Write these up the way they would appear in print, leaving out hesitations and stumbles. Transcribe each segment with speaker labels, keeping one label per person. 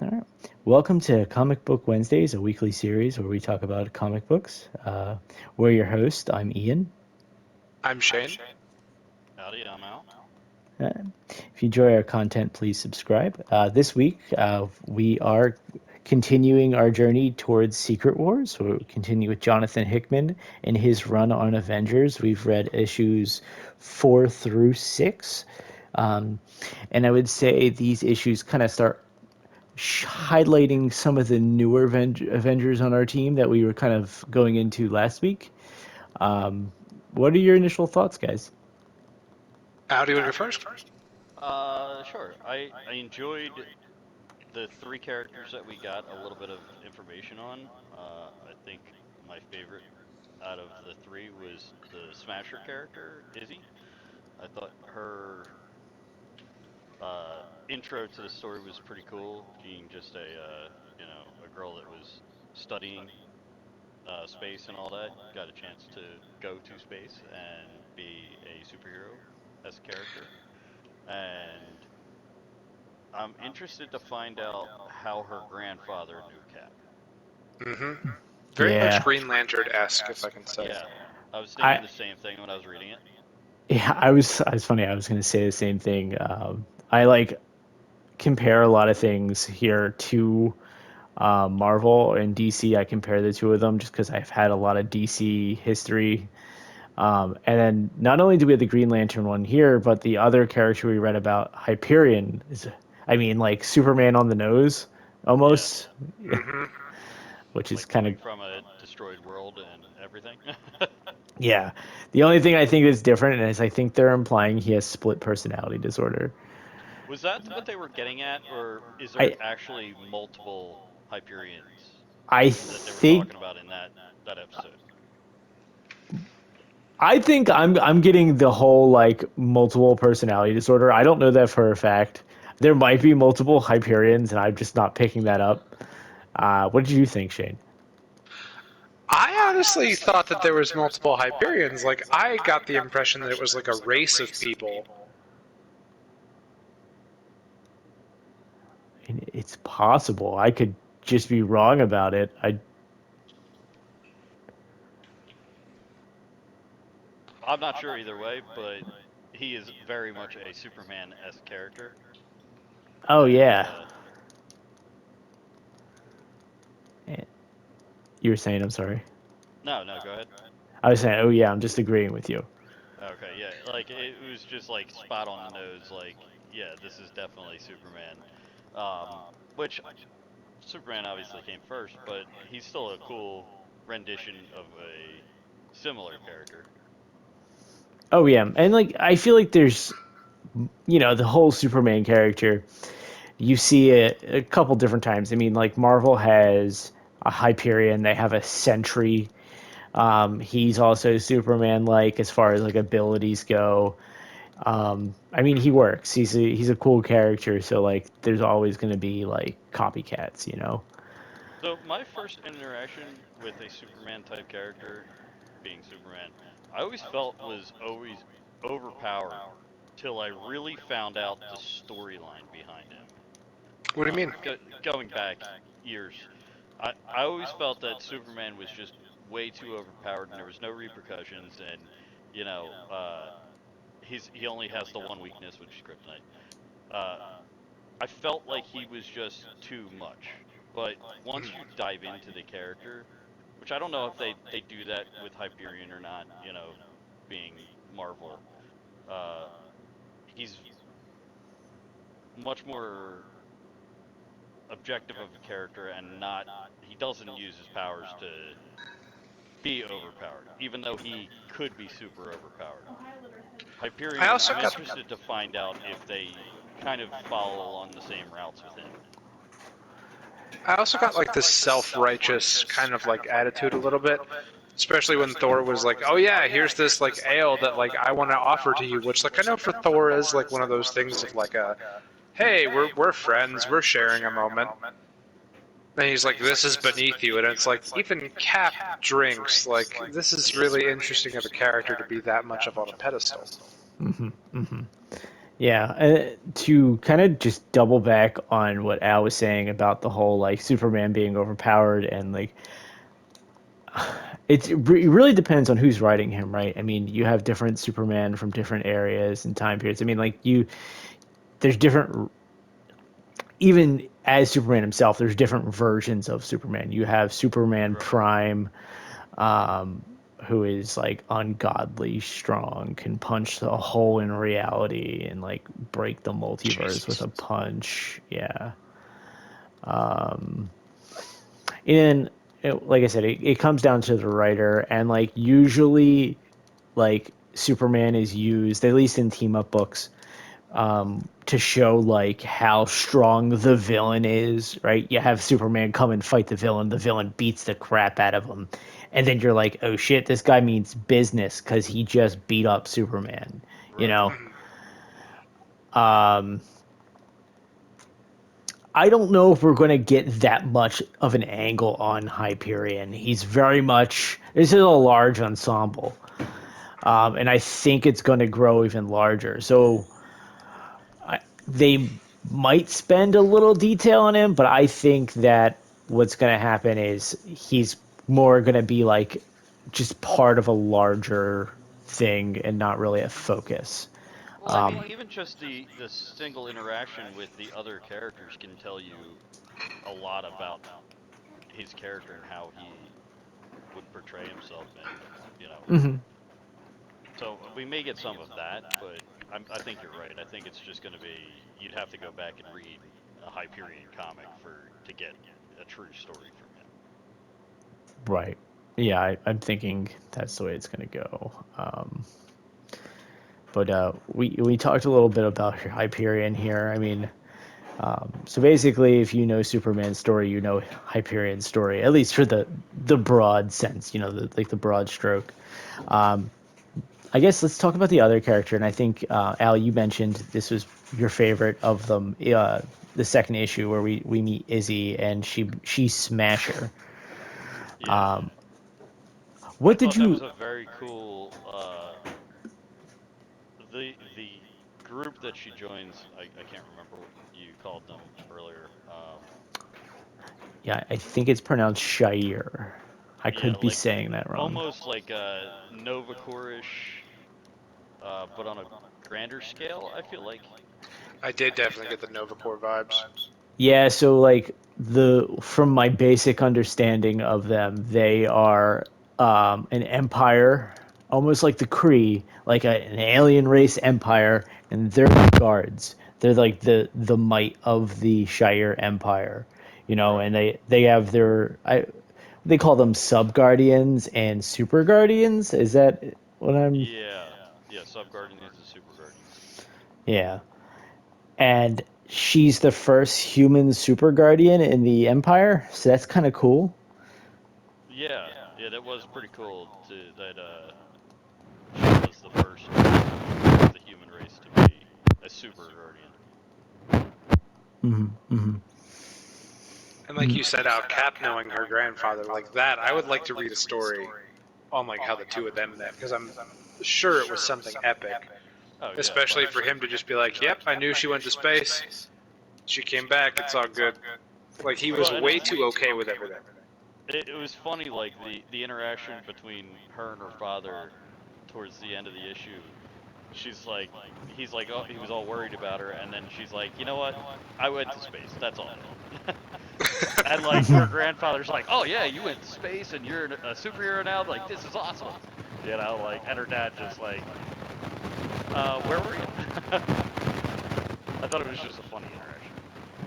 Speaker 1: All right. Welcome to Comic Book Wednesdays, a weekly series where we talk about comic books. We're your host. I'm Ian.
Speaker 2: I'm Shane.
Speaker 3: Howdy, I'm out.
Speaker 1: Uh, if you enjoy our content, please subscribe. This week, we are continuing our journey towards Secret Wars. We'll continue with Jonathan Hickman and his run on Avengers. We've read issues 4 through 6. Um, and I would say these issues kind of start highlighting some of the newer Avengers on our team that we were kind of going into last week. Um, what are your initial thoughts, guys?
Speaker 2: How do you want to go first?
Speaker 3: Sure. I enjoyed the three characters that we got a little bit of information on. I think my favorite out of the three was the Smasher character, Izzy. I thought her intro to the story was pretty cool, being just a girl that was studying space and all that, got a chance to go to space and be a superhero as a character. And I'm interested to find out how her grandfather knew Cap.
Speaker 2: Mm-hmm. Very much
Speaker 1: Yeah,
Speaker 2: Green Lantern-esque, if I can say.
Speaker 3: Yeah, I was thinking
Speaker 1: I
Speaker 3: the same thing when I was reading it.
Speaker 1: yeah, I was funny. I was going to say the same thing. I like compare a lot of things here to Marvel and DC. I compare the two of them just because I've had a lot of DC history. And then not only do we have the Green Lantern one here, but the other character we read about, Hyperion, is, I mean, like Superman on the nose,
Speaker 3: Yeah,
Speaker 1: almost,
Speaker 2: Mm-hmm.
Speaker 1: which is
Speaker 3: like
Speaker 1: kind of,
Speaker 3: coming from a destroyed world and everything.
Speaker 1: yeah. The only thing I think is different is I think they're implying he has split personality disorder.
Speaker 3: Was that what they were getting at, or is there
Speaker 1: I
Speaker 3: actually multiple Hyperions
Speaker 1: I
Speaker 3: that they were
Speaker 1: think
Speaker 3: talking about in that episode?
Speaker 1: I think I'm getting the whole like multiple personality disorder. I don't know that for a fact. There might be multiple Hyperions, and I'm just not picking that up. What did you think, Shane?
Speaker 2: I honestly thought that there was multiple Hyperions. Like, I got the impression that it was like a race of people.
Speaker 1: And it's possible. I could just be wrong about it. I
Speaker 3: I'm not sure either way, but he is very much a Superman-esque character,
Speaker 1: oh
Speaker 3: and
Speaker 1: yeah. You were saying I'm sorry.
Speaker 3: no, no, go ahead.
Speaker 1: I was saying oh yeah. I'm just agreeing with you.
Speaker 3: Okay, yeah, like it was just like spot on the nose. Like, yeah, this is definitely Superman. Um, which Superman obviously came first, but he's still a cool rendition of a similar character.
Speaker 1: Oh yeah, and like I feel like there's the whole Superman character. You see it a couple different times. I mean, like Marvel has a Hyperion. They have a Sentry. He's also Superman like as far as like abilities go. I mean, he works. He's a cool character. So like, there's always going to be like copycats, you know.
Speaker 3: So my first interaction with a Superman type character, being Superman, I always felt was always overpowered till I really found out the storyline behind him.
Speaker 2: What do you mean?
Speaker 3: Going back years, I always felt that Superman was just way too overpowered and there was no repercussions, and you know, he only has the one weakness, which is kryptonite. Uh, I felt like he was just too much. But once you dive into the character, which I don't know if they do that with Hyperion or not, being Marvel, uh, he's much more objective of a character and not he doesn't use his powers to be overpowered, even though he could be super overpowered.
Speaker 2: I
Speaker 3: Hyperion,
Speaker 2: also
Speaker 3: I'm
Speaker 2: got
Speaker 3: interested to find out if they kind of follow along the same routes with him.
Speaker 2: I also got like this self-righteous kind of like attitude a little bit. Especially when Thor was like, "Oh yeah, here's this like ale that like I want to offer to you," which like I know for Thor is like one of those things of like a, "Hey, we're friends, we're sharing a moment." And he's like, "This is beneath you," and it's like even Cap drinks. Like this is really interesting of a character to be that much up on a pedestal.
Speaker 1: Hmm hmm Yeah, to kind of just double back on what Al was saying about the whole like Superman being overpowered and like it really depends on who's writing him, right? I mean, you have different Superman from different areas and time periods. I mean, like there's different even as Superman himself, there's different versions of Superman. You have Superman
Speaker 3: Right.
Speaker 1: Prime, who is like ungodly strong, can punch a hole in reality and like break the multiverse with
Speaker 2: Jesus.
Speaker 1: a punch. Yeah. And like I said, it comes down to the writer, and like usually, like Superman is used, at least in team up books, to show like how strong the villain is, right? You have Superman come and fight the villain beats the crap out of him, and then you're like, oh shit, this guy means business because he just beat up Superman, you
Speaker 3: Right.
Speaker 1: know? I don't know if we're going to get that much of an angle on Hyperion. He's very much, this is a large ensemble, and I think it's going to grow even larger. So they might spend a little detail on him, but I think that what's going to happen is he's more going to be like just part of a larger thing and not really a focus.
Speaker 3: Well, I mean, even just the single interaction with the other characters can tell you a lot about his character and how he would portray himself, and you know. So we may get some of that, but I think you're right. I think it's just going to be you'd have to go back and read a Hyperion comic for to get a true story from him.
Speaker 1: Right. Yeah, I'm thinking that's the way it's going to go. But we talked a little bit about Hyperion here. I mean, so basically, if you know Superman's story, you know Hyperion's story, at least for the broad sense, you know, like the broad stroke. I guess let's talk about the other character. And I think Al, you mentioned this was your favorite of them. The second issue where we meet Izzy and she's Smasher.
Speaker 3: Yeah, I
Speaker 1: What did
Speaker 3: thought that
Speaker 1: you?
Speaker 3: was a very cool. The group that she joins, I can't remember what you called them earlier.
Speaker 1: Yeah, I think it's pronounced Shire. I
Speaker 3: Yeah,
Speaker 1: could be
Speaker 3: like
Speaker 1: saying that wrong.
Speaker 3: almost like a Nova Corps-ish, but on a grander scale. I feel like.
Speaker 2: I did definitely get the Nova Corps vibes.
Speaker 1: Yeah, so like the from my basic understanding of them, they are an empire, almost like the Kree, like an alien race empire, and they're the guards. They're like the might of the Shire Empire, you know,
Speaker 3: Right.
Speaker 1: and they have their they call them sub guardians and super guardians. Is that what I'm?
Speaker 3: Yeah. Yeah. Sub Guardians and Super Guardians.
Speaker 1: Yeah, and she's the first human super guardian in the empire, so that's kind of cool.
Speaker 3: Yeah. Yeah. That was pretty cool. To that. She was the first of the human race to be a Super Guardian.
Speaker 2: And like you said, out Cap knowing her grandfather like that, I would like to read a story on like how the two of them met because I'm sure it was something epic,
Speaker 3: Oh yeah.
Speaker 2: especially for him to just be like, "Yep, I knew she went to space. She came back. It's all good." Like he was
Speaker 3: Well, and
Speaker 2: way too okay with everything.
Speaker 3: it was funny, like the interaction between her and her father towards the end of the issue. She's like, he's like, oh, he was all worried about her, and then she's like, you know what? I went to space. That's all I know. And like her grandfather's like, oh yeah, you went to space and you're a superhero now. Like this is awesome, you know. Like, and her dad just like, where were you? I thought it was just a funny interaction.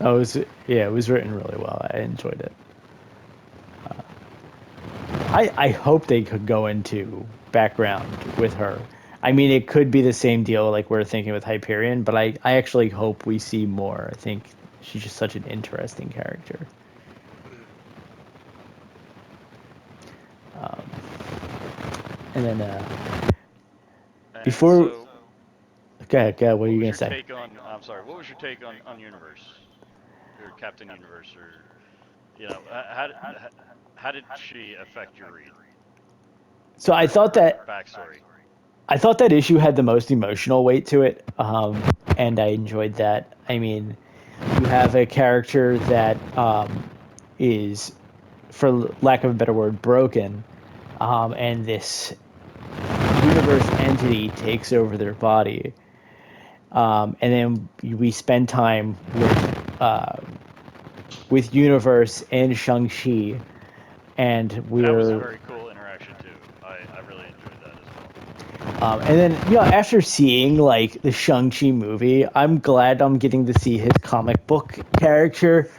Speaker 1: Oh, it was yeah, it was written really well. I enjoyed it. I hope they could go into background with her. I mean, it could be the same deal like we're thinking with Hyperion, but I actually hope we see more. I think she's just such an interesting character. And then
Speaker 3: And
Speaker 1: before,
Speaker 3: so,
Speaker 1: go ahead, what are
Speaker 3: what
Speaker 1: you
Speaker 3: was
Speaker 1: gonna
Speaker 3: your
Speaker 1: say?
Speaker 3: take on? I'm sorry. What was your take on Universe or Captain Universe, or you know, how did she affect your read?
Speaker 1: So I thought
Speaker 3: Her
Speaker 1: that
Speaker 3: backstory.
Speaker 1: I thought that issue had the most emotional weight to it, and I enjoyed that. I mean, you have a character that is, for lack of a better word, broken, and this universe entity takes over their body, and then we spend time with Universe and Shang-Chi, and
Speaker 3: That was a
Speaker 1: we're
Speaker 3: very cool interaction too. I really enjoyed that as well.
Speaker 1: and then after seeing like the Shang-Chi movie, I'm glad I'm getting to see his comic book character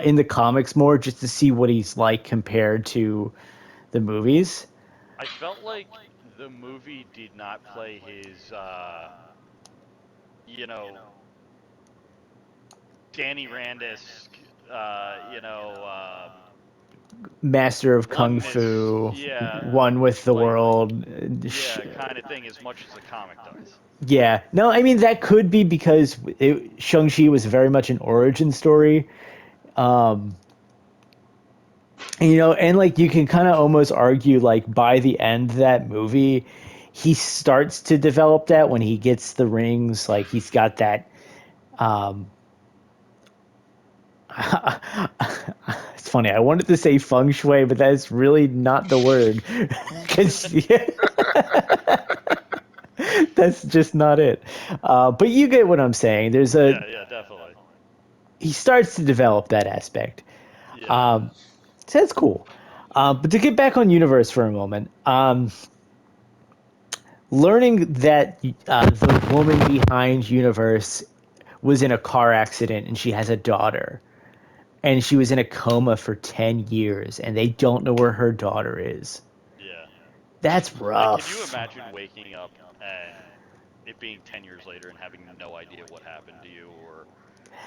Speaker 1: in the comics more, just to see what he's like compared to the movies.
Speaker 3: I felt like the movie did not play his, you know, Danny Rand-esque,
Speaker 1: Master of Kung
Speaker 3: oneness,
Speaker 1: Fu,
Speaker 3: yeah,
Speaker 1: one with the
Speaker 3: like,
Speaker 1: world.
Speaker 3: yeah, kind of thing as much as the comic does.
Speaker 1: Yeah, no, I mean that could be because Shang-Chi was very much an origin story. Um, and like you can kind of almost argue like by the end of that movie, he starts to develop that when he gets the rings. Like he's got that. Um, it's funny. I wanted to say feng shui, but that's really not the word. 'Cause, that's just not it. But you get what I'm saying.
Speaker 3: Yeah, yeah, definitely.
Speaker 1: He starts to develop that aspect.
Speaker 3: Yeah,
Speaker 1: Um, so that's cool. But to get back on Universe for a moment, learning that the woman behind Universe was in a car accident and she has a daughter, and she was in a coma for 10 years, and they don't know where her daughter is.
Speaker 3: yeah.
Speaker 1: That's
Speaker 3: Like, can you
Speaker 1: rough.
Speaker 3: imagine waking up and it being 10 years later and having no idea what happened to you? Or,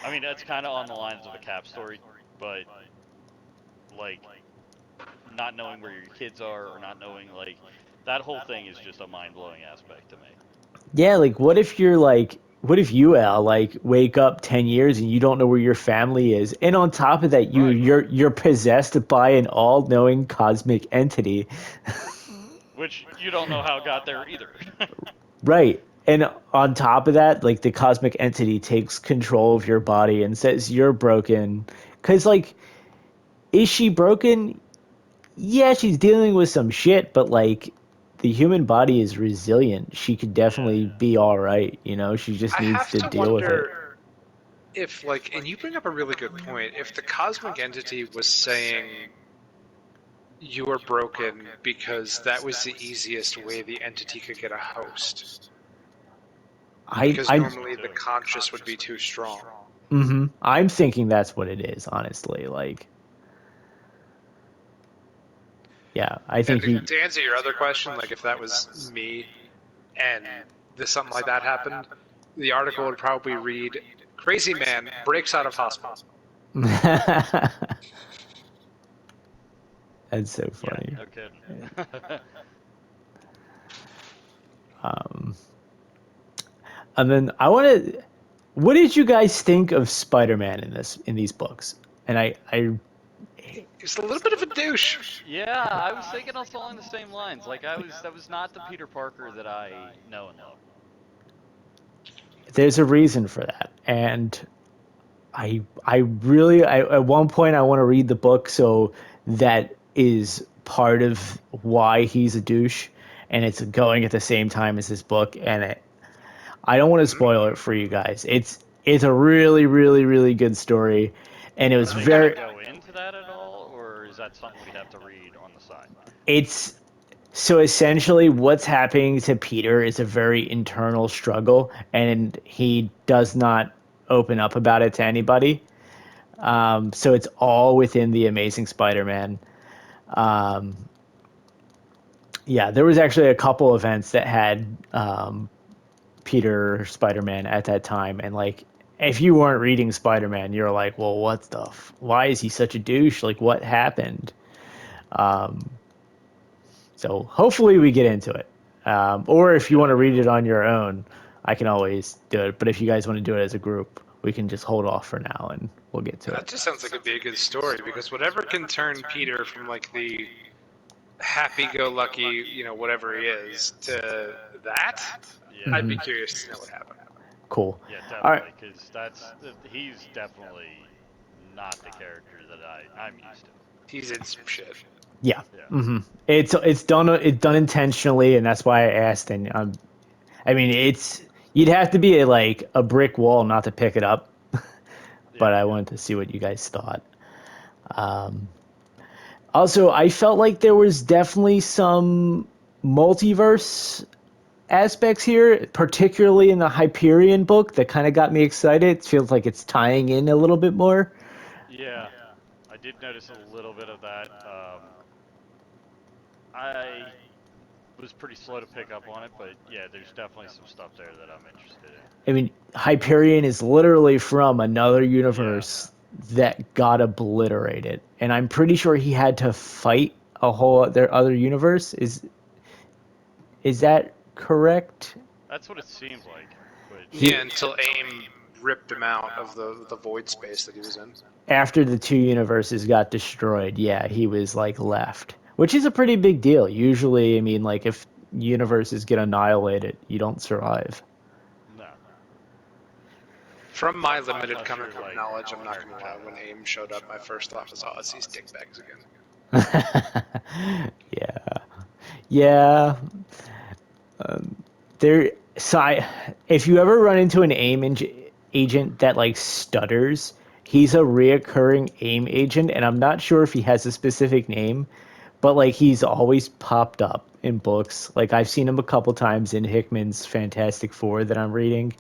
Speaker 3: I mean, that's kind of on the lines of a Cap story, but like not knowing where your kids are or not knowing, like, that whole thing is just a mind blowing aspect to me.
Speaker 1: Yeah, like what if you, Al, like wake up 10 years and you don't know where your family is? And on top of that,
Speaker 3: Right.
Speaker 1: you're possessed by an all-knowing cosmic entity.
Speaker 3: Which you don't know how it got there either.
Speaker 1: Right. And on top of that, like the cosmic entity takes control of your body and says you're broken. Cause like, is she broken? Yeah, she's dealing with some shit, but like the human body is resilient. She could
Speaker 3: Yeah.
Speaker 1: definitely be all right, She just
Speaker 2: I
Speaker 1: needs
Speaker 2: have
Speaker 1: to
Speaker 2: to
Speaker 1: deal with it.
Speaker 2: wonder if, like, and you bring up a really good point, if the cosmic entity was saying you are broken because that was the easiest way the entity could get a host. Because
Speaker 1: I
Speaker 2: normally the conscious would be too strong.
Speaker 1: I'm thinking that's what it is, honestly. Like, yeah, I
Speaker 2: And
Speaker 1: think he
Speaker 2: to answer your other question, like if that was me and something like that happened, the article would probably read, "Crazy man breaks out of hospital."
Speaker 1: That's so
Speaker 3: Yeah,
Speaker 1: funny.
Speaker 3: no kidding.
Speaker 1: Um, and then I want to. What did you guys think of Spider-Man in these books? And I
Speaker 2: He's a little bit of a douche.
Speaker 3: Yeah, I was thinking also along the same lines. Like, that was not the Peter Parker that I know and love.
Speaker 1: there's a reason for that, and I really at one point I want to read the book, so that is part of why he's a douche, and it's going at the same time as this book, and I don't want to spoil it for you guys. It's a really really really good story, and it was
Speaker 3: Are they going to
Speaker 1: very
Speaker 3: go into that at all, or is that something we'd have to read on the side?
Speaker 1: it's so essentially what's happening to Peter is a very internal struggle, and he does not open up about it to anybody. So it's all within the Amazing Spider-Man. Um, yeah, there was actually a couple events that had Peter Spider-Man at that time, and like if you weren't reading Spider-Man, you're like, well, what the? Why is he such a douche? Like, what happened? Um, so hopefully we get into it. Or if you want
Speaker 3: Yeah.
Speaker 1: to read it on your own, I can always do it. But if you guys want to do it as a group, we can just hold off for now and we'll get to
Speaker 2: That
Speaker 1: it.
Speaker 2: just sounds like it'd be a good story because whatever can turn Peter from like the happy-go-lucky, whatever he is, to that,
Speaker 3: Yeah.
Speaker 2: I'd be curious to know what happened.
Speaker 1: Cool.
Speaker 3: Yeah,
Speaker 1: All right.
Speaker 3: definitely, because he's definitely not the character that I'm used to.
Speaker 2: He's in some shit.
Speaker 1: Yeah.
Speaker 3: Yeah.
Speaker 1: It's done intentionally, and that's why I asked. And I mean, you'd have to be like a brick wall not to pick it up. But
Speaker 3: Yeah.
Speaker 1: I wanted to see what you guys thought. Um, Also, I felt like there was definitely some multiverse aspects here, particularly in the Hyperion book, that kind of got me excited. It feels like it's tying in a little bit more.
Speaker 3: Yeah. I did notice a little bit of that. I was pretty slow to pick up on it, but yeah, there's definitely some stuff there that I'm interested in.
Speaker 1: I mean, Hyperion is literally from another
Speaker 3: Yeah.
Speaker 1: universe that got obliterated, and I'm pretty sure he had to fight a whole other universe. Is that correct?
Speaker 3: That's what it seemed like. But
Speaker 1: He
Speaker 2: Yeah, until AIM ripped him out of the void space that he was in.
Speaker 1: After the two universes got destroyed, yeah, he was like left, which is a pretty big deal. Usually, I mean, like if universes get annihilated, you don't survive.
Speaker 3: no.
Speaker 2: From my limited
Speaker 3: Unless
Speaker 2: comic
Speaker 3: you're
Speaker 2: book
Speaker 3: like
Speaker 2: knowledge, I'm not
Speaker 3: America
Speaker 2: gonna lie,
Speaker 3: Chavez.
Speaker 2: when AIM showed up, my first thought was, oh, it's these dickbags again.
Speaker 1: Yeah, yeah. There, so if you ever run into an agent that like stutters, he's a reoccurring AIM agent, and I'm not sure if he has a specific name, but like he's always popped up in books. Like I've seen him a couple times in Hickman's Fantastic Four that I'm reading,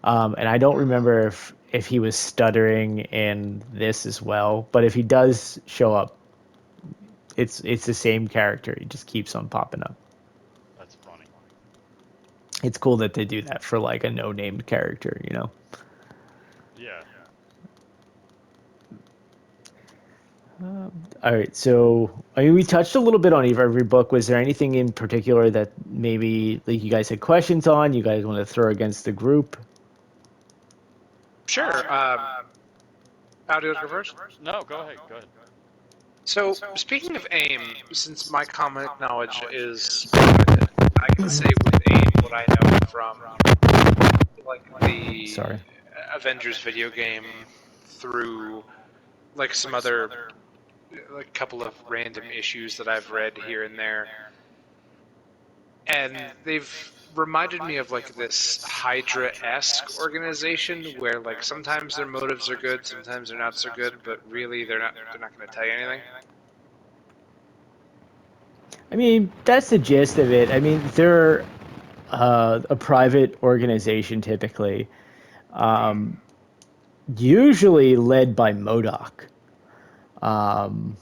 Speaker 1: and I don't remember if he was stuttering in this as well. But if he does show up, it's the same character. He just keeps on popping up.
Speaker 3: That's funny.
Speaker 1: It's cool that they do that for like a no named character, you know.
Speaker 3: Yeah.
Speaker 1: All right, so I mean, we touched a little bit on every book. Was there anything in particular that maybe like you guys had questions on? You guys want to throw against the group?
Speaker 2: Sure. How do you go first?
Speaker 3: No, go ahead. Go ahead.
Speaker 2: So, speaking of AIM, since my comic knowledge is limited, I can say with AIM what I know from like the
Speaker 1: Sorry.
Speaker 2: Avengers video game through like some other like couple of random issues that I've read here and there, and they've reminded me of like this Hydra-esque organization where like sometimes their motives are good, sometimes they're not so good, but really they're not going to tell you anything.
Speaker 1: I mean, that's the gist of it. I mean, they're a private organization typically, usually led by Modoc. Um,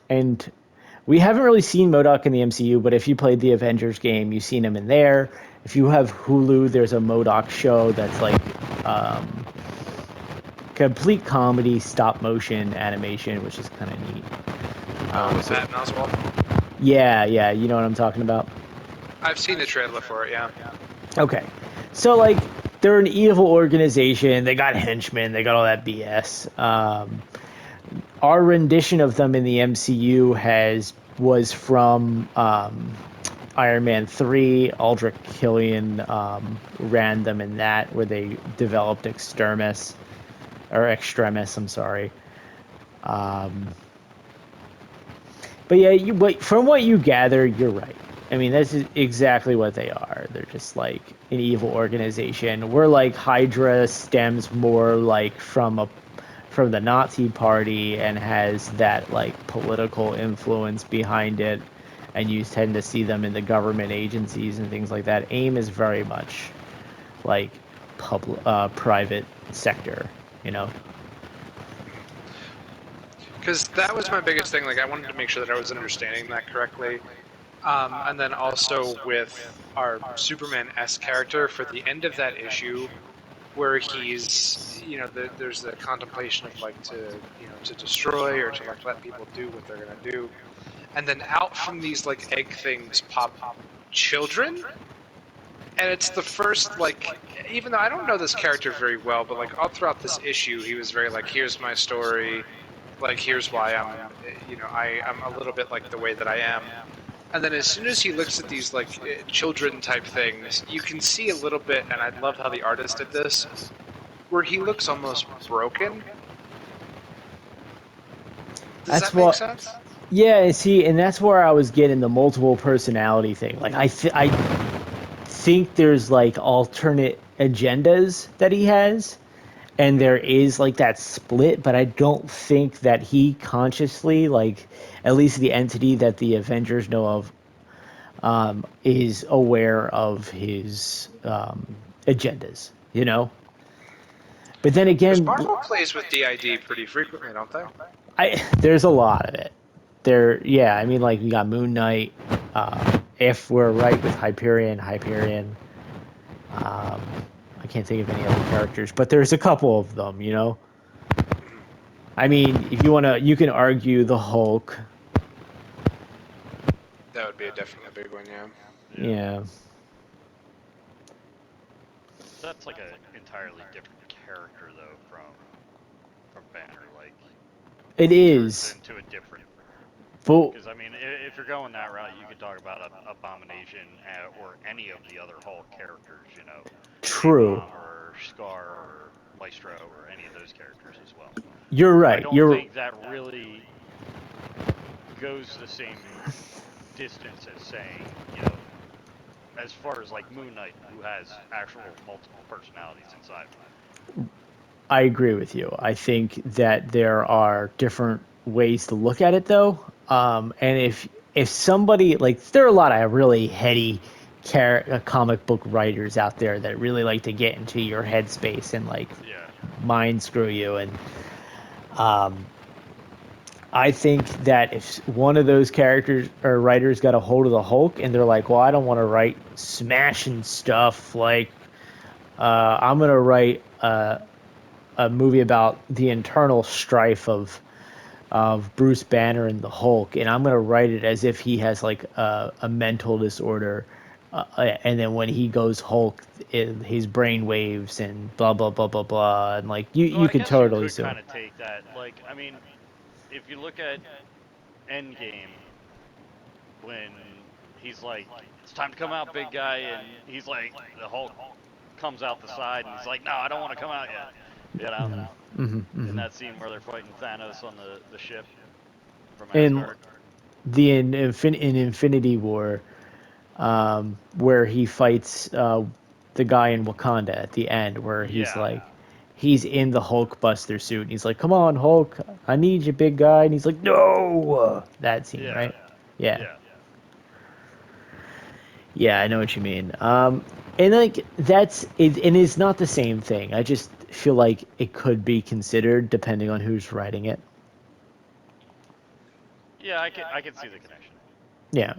Speaker 1: and we haven't really seen Modoc in the MCU, but if you played the Avengers game, you've seen him in there. If you have Hulu, there's a Modoc show that's like complete comedy, stop motion animation, which is kind of neat.
Speaker 2: With Patton Oswalt.
Speaker 1: Yeah, you know what I'm talking about.
Speaker 2: I've seen the trailer for it, yeah.
Speaker 1: Okay, so like they're an evil organization. They got henchmen. They got all that BS. Our rendition of them in the MCU was from Iron Man 3. Aldrich Killian ran them in that, where they developed Extremis. I'm sorry. But yeah, from what you gather, you're right. I mean, that's exactly what they are. They're just like an evil organization. We're like Hydra stems more like from the Nazi Party and has that like political influence behind it, and you tend to see them in the government agencies and things like that. AIM is very much like private sector, you know.
Speaker 2: Because that was my biggest thing. Like, I wanted to make sure that I was understanding that correctly. And then also with our Superman S character for the end of that issue, where he's, there's the contemplation of like to destroy or to like let people do what they're gonna do, and then out from these like egg things pop children, and it's the first like, even though I don't know this character very well, but like all throughout this issue, he was very like, here's my story. like here's why I'm, I'm a little bit like the way that I am. And then as soon as he looks at these like children type things, you can see a little bit, and I love how the artist did this, where he looks almost broken. Does
Speaker 1: That's
Speaker 2: that make
Speaker 1: what.
Speaker 2: sense?
Speaker 1: Yeah, see, and that's where I was getting the multiple personality thing. Like, I think there's like alternate agendas that he has, and there is like that split, but I don't think that he consciously, like, at least the entity that the Avengers know of, is aware of his agendas, you know? But then
Speaker 2: Because
Speaker 1: again,
Speaker 2: Marvel plays with DID pretty frequently, don't they?
Speaker 1: there's a lot of it. Yeah, I mean, like, we got Moon Knight. If we're right with Hyperion. Um, I can't think of any other characters, but there's a couple of them, you know? I mean, if you want to, you can argue the Hulk.
Speaker 2: That would be definitely a big one, yeah.
Speaker 1: Yeah.
Speaker 3: That's like a entirely different character though from Banner. Like
Speaker 1: It
Speaker 3: he turns
Speaker 1: is.
Speaker 3: into a different.
Speaker 1: But
Speaker 3: Because I mean, if you're going that route, you could talk about Abomination or any of the other Hulk characters. You know,
Speaker 1: true.
Speaker 3: A-Bomb or Scar or Maestro or any of those characters as well.
Speaker 1: You're
Speaker 3: I
Speaker 1: right.
Speaker 3: don't
Speaker 1: You're
Speaker 3: think that really goes the same distance as saying, as far as like Moon Knight, who has actual multiple personalities inside of him.
Speaker 1: I agree with you. I think that there are different ways to look at it, though. And if somebody, like, there are a lot of really heady comic book writers out there that really like to get into your headspace and like
Speaker 3: Yeah.
Speaker 1: mind screw you. And I think that if one of those characters or writers got a hold of the Hulk and they're like, well, I don't want to write smashing stuff, like, I'm gonna write a movie about the internal strife of Bruce Banner and the Hulk, and I'm gonna write it as if he has like a mental disorder, and then when he goes Hulk, his brain waves and blah blah blah blah blah, and like you
Speaker 3: So
Speaker 1: you
Speaker 3: I
Speaker 1: could
Speaker 3: guess you
Speaker 1: totally
Speaker 3: could
Speaker 1: see.
Speaker 3: kind of take that. Like, I mean, if you look at Endgame, when he's like, "It's time to come out, big guy," and he's like, the Hulk comes out the side, and he's like, "No, I don't want to come out yet." You know, in that scene where they're fighting Thanos on the ship from
Speaker 1: And
Speaker 3: Asgard.
Speaker 1: in Infinity War, where he fights the guy in Wakanda at the end, where he's
Speaker 3: Yeah,
Speaker 1: like, he's in the Hulk Buster suit, and he's like, "Come on, Hulk, I need you, big guy," and he's like, "No." That scene,
Speaker 3: yeah,
Speaker 1: right? Yeah,
Speaker 3: yeah.
Speaker 1: yeah, I know what you mean. And like that's it, and it's not the same thing. I just feel like it could be considered depending on who's writing it.
Speaker 3: Yeah, I can see the connection.
Speaker 1: Yeah.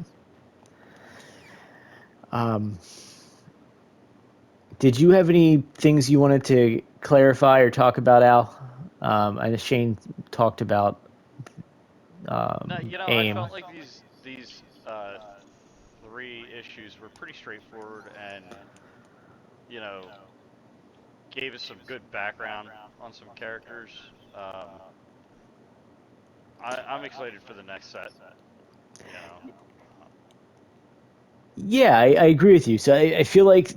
Speaker 1: Um, Did you have any things you wanted to clarify or talk about, Al? I know Shane talked about
Speaker 3: No, I
Speaker 1: AIM.
Speaker 3: felt like these three issues were pretty straightforward and you know gave us some good background on some characters. Um, I'm excited for the next set. You know,
Speaker 1: Yeah, I agree with you. So I feel like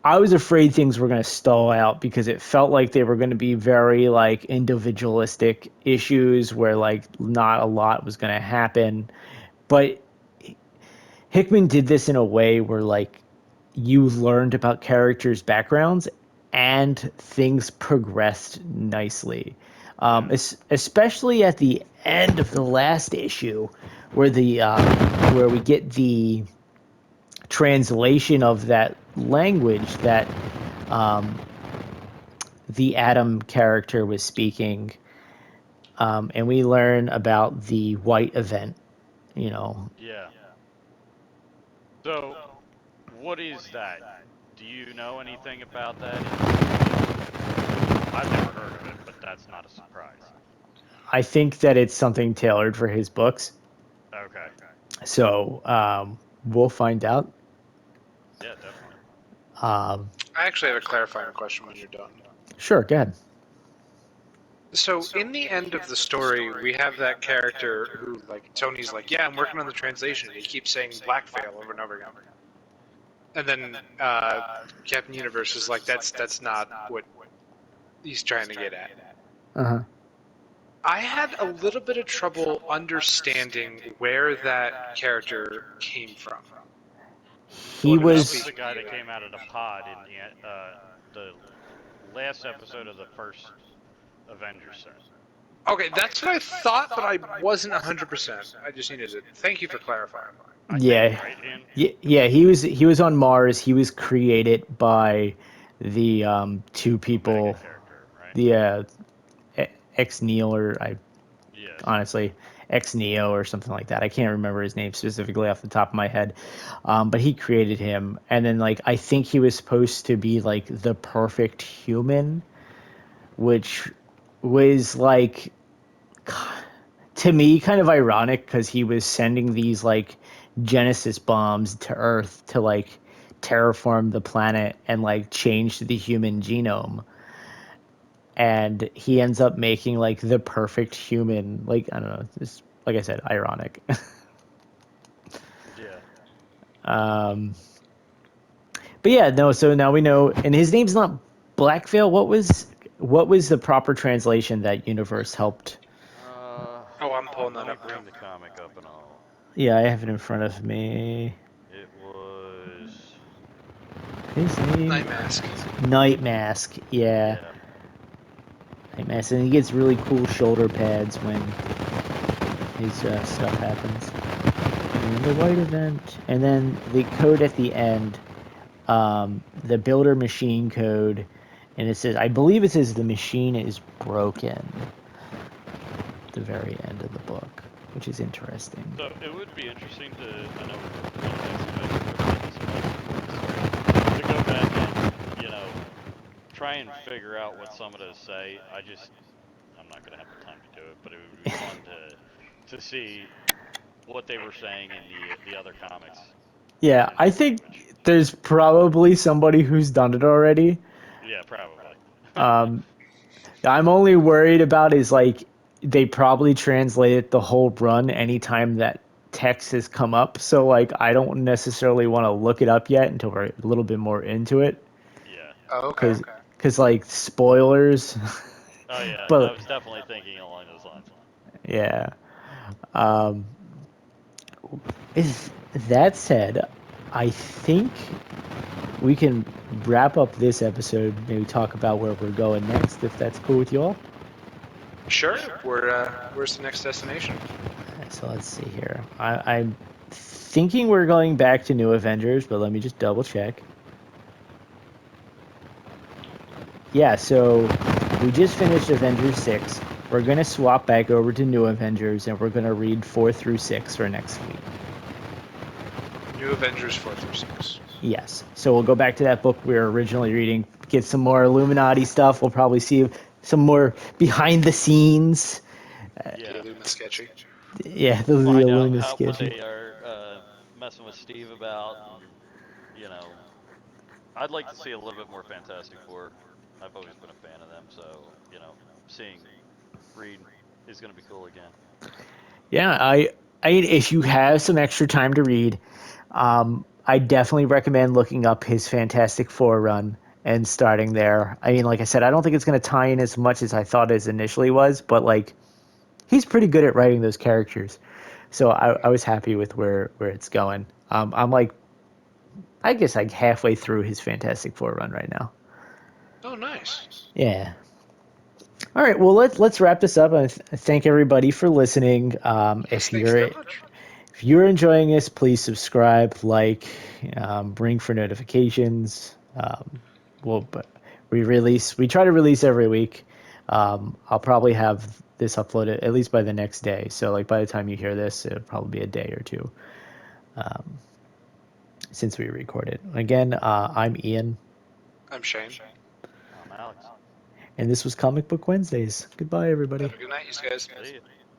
Speaker 1: I was afraid things were going to stall out because it felt like they were going to be very like individualistic issues where like not a lot was going to happen. But Hickman did this in a way where like you learned about characters' backgrounds and things progressed nicely.
Speaker 3: yeah,
Speaker 1: Especially at the end of the last issue, where the where we get the translation of that language that um, the Adam character was speaking, and we learn about the white event. You know,
Speaker 3: yeah. So, what is that? Do you know anything about that? I've never heard of it, but that's not a surprise.
Speaker 1: I think that it's something tailored for his books.
Speaker 3: Okay.
Speaker 1: So we'll find out.
Speaker 3: Yeah, definitely.
Speaker 1: Um,
Speaker 2: I actually have a clarifying question when you're done.
Speaker 1: sure, go ahead.
Speaker 2: So in the end of the story, we have that character who, like, Tony's like, yeah, I'm working on the translation. He keeps saying blackfail over and over again. And then Captain Universe is like, that's not what he's trying to get at.
Speaker 1: Uh-huh.
Speaker 2: I had a little bit of trouble understanding where that character came from.
Speaker 1: He
Speaker 3: That
Speaker 1: was
Speaker 3: was the guy that came out of the pod in the last episode of the first Avengers set.
Speaker 2: Okay, that's what I thought, but I wasn't 100%. I just needed to. Thank you for clarifying.
Speaker 3: I think,
Speaker 1: yeah.
Speaker 3: right, Ian?
Speaker 1: Yeah, he was on Mars. He was created by the two
Speaker 3: Omega
Speaker 1: people,
Speaker 3: character, right?
Speaker 1: the ex Neil, or I
Speaker 3: Yes.
Speaker 1: honestly ex Neo or something like that. I can't remember his name specifically off the top of my head, but he created him, and then like I think he was supposed to be like the perfect human, which was like to me kind of ironic because he was sending these like Genesis bombs to Earth to like terraform the planet and like change the human genome. And he ends up making like the perfect human. Like I don't know, just like I said, ironic.
Speaker 3: Yeah.
Speaker 1: um, but yeah, no. So now we know, and his name's not Blackveil. What was the proper translation that Universe helped?
Speaker 2: Oh, I'm pulling
Speaker 3: Let
Speaker 2: that
Speaker 3: me
Speaker 2: up now.
Speaker 3: bring the comic up and I'll.
Speaker 1: Yeah, I have it in front of me.
Speaker 3: It was.
Speaker 1: His name,
Speaker 2: Night Mask.
Speaker 1: Night Mask. Yeah,
Speaker 3: Yeah.
Speaker 1: Night Mask, and he gets really cool shoulder pads when his stuff happens. And the white event, and then the code at the end, the builder machine code, and it says, I believe it says the machine is broken. At the very end of the book, which is interesting.
Speaker 3: So it would be interesting to. I know we're going to this, but to go back and try and figure out what some of those say. I'm not gonna have the time to do it, but it would be fun to see what they were saying in the other comics
Speaker 1: Yeah,
Speaker 3: in
Speaker 1: I
Speaker 3: that
Speaker 1: think
Speaker 3: language.
Speaker 1: there's probably somebody who's done it already.
Speaker 3: Yeah, probably.
Speaker 1: Um, I'm only worried about is like they probably translated the whole run anytime that text has come up. So like I don't necessarily want to look it up yet until we're a little bit more into it,
Speaker 3: Yeah.
Speaker 2: Oh, okay.
Speaker 1: because like spoilers.
Speaker 3: Oh yeah, I
Speaker 1: But
Speaker 3: was definitely thinking along those lines.
Speaker 1: yeah, um, is that said, I think we can wrap up this episode. Maybe talk about where we're going next, if that's cool with you all.
Speaker 2: Sure. Where's the next destination?
Speaker 1: So let's see here. I'm thinking we're going back to New Avengers, but let me just double check. Yeah, so we just finished Avengers 6. We're going to swap back over to New Avengers, and we're going to read 4 through 6 for next week.
Speaker 2: New Avengers 4 through 6.
Speaker 1: Yes. So we'll go back to that book we were originally reading, get some more Illuminati stuff. We'll probably see some more behind the scenes.
Speaker 2: The
Speaker 3: Yeah.
Speaker 2: Illuma sketchy.
Speaker 1: Yeah, the
Speaker 3: Find out
Speaker 1: Illuma
Speaker 3: what
Speaker 1: sketchy.
Speaker 3: they are messing with Steve about, and you know, I'd like to see a little bit more Fantastic Four. I've always been a fan of them, so seeing Reed is going to be cool again.
Speaker 1: Yeah, if you have some extra time to read, I definitely recommend looking up his Fantastic Four run and starting there. I mean, like I said, I don't think it's going to tie in as much as I thought it initially was, but like he's pretty good at writing those characters. So I was happy with where it's going. I'm like, I guess like halfway through his Fantastic Four run right now.
Speaker 2: Oh, nice.
Speaker 1: Yeah. All right. Well, let's wrap this up. I thank everybody for listening.
Speaker 2: Yes, thanks very much.
Speaker 1: If you're enjoying this, please subscribe, like, ring for notifications. But we try to release every week. I'll probably have this uploaded at least by the next day. So like by the time you hear this, it'll probably be a day or two since we recorded. Again, I'm Ian,
Speaker 2: I'm Shane.
Speaker 3: I'm Alex.
Speaker 1: and this was Comic Book Wednesdays. Goodbye, everybody.
Speaker 2: Have a good night, you guys.
Speaker 3: See ya.